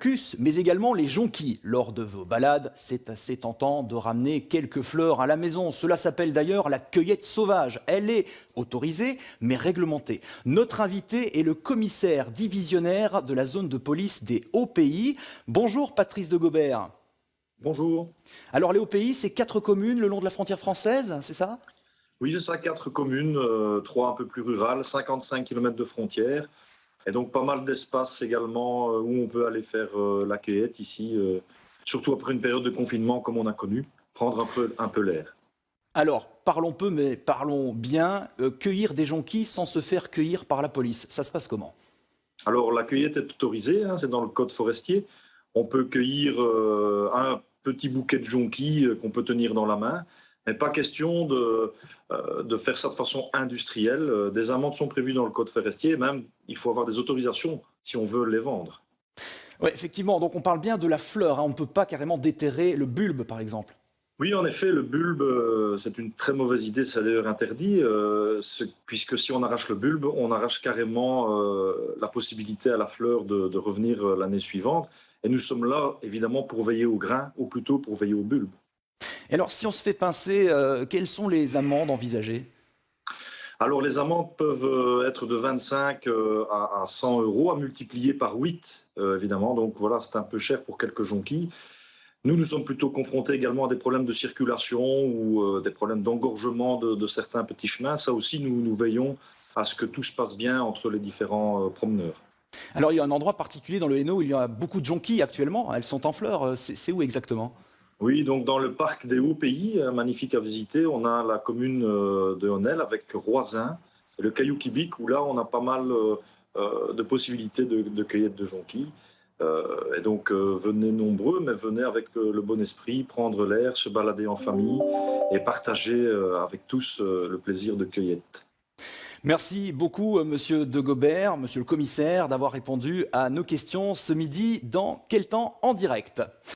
crocus, mais également les jonquilles. Lors de vos balades, c'est assez tentant de ramener quelques fleurs à la maison. Cela s'appelle d'ailleurs la cueillette sauvage. Elle est autorisée, mais réglementée. Notre invité est le commissaire divisionnaire de la zone de police des Hauts-Pays. Bonjour Patrice de Gobert. Bonjour. Alors les Hauts-Pays, c'est 4 communes le long de la frontière française, c'est ça? Oui, c'est ça, 4 communes, 3 un peu plus rurales, 55 km de frontières, et donc pas mal d'espace également où on peut aller faire la cueillette ici, surtout après une période de confinement comme on a connu, prendre un peu l'air. Alors, parlons peu, mais parlons bien. Cueillir des jonquilles sans se faire cueillir par la police, ça se passe comment? Alors la cueillette est autorisée, hein, c'est dans le code forestier. On peut cueillir un petit bouquet de jonquilles qu'on peut tenir dans la main, mais pas question de faire ça de façon industrielle. Des amendes sont prévues dans le code forestier, et même il faut avoir des autorisations si on veut les vendre. Oui, effectivement, donc on parle bien de la fleur, hein. On ne peut pas carrément déterrer le bulbe, par exemple. Oui, en effet, le bulbe, c'est une très mauvaise idée, c'est d'ailleurs interdit, puisque si on arrache le bulbe, on arrache carrément la possibilité à la fleur de revenir l'année suivante. Et nous sommes là, évidemment, pour veiller au grain, ou plutôt pour veiller au bulbe. Et alors, si on se fait pincer, quelles sont les amendes envisagées? Alors, les amendes peuvent être de 25 à 100 euros, à multiplier par 8, évidemment. Donc voilà, c'est un peu cher pour quelques jonquilles. Nous sommes plutôt confrontés également à des problèmes de circulation ou des problèmes d'engorgement de certains petits chemins. Ça aussi, nous veillons à ce que tout se passe bien entre les différents promeneurs. Alors, il y a un endroit particulier dans le Hainaut où il y a beaucoup de jonquilles actuellement. Elles sont en fleurs. C'est où exactement? Oui, donc dans le parc des Hauts-Pays, magnifique à visiter, on a la commune de Honnel avec Roisin, et le Caillou Kibic, où là, on a pas mal de possibilités de cueillette de jonquilles. Et donc, venez nombreux, mais venez avec le bon esprit, prendre l'air, se balader en famille et partager avec tous le plaisir de cueillette. Merci beaucoup, monsieur de Gobert, monsieur le commissaire, d'avoir répondu à nos questions ce midi dans Quel temps en direct.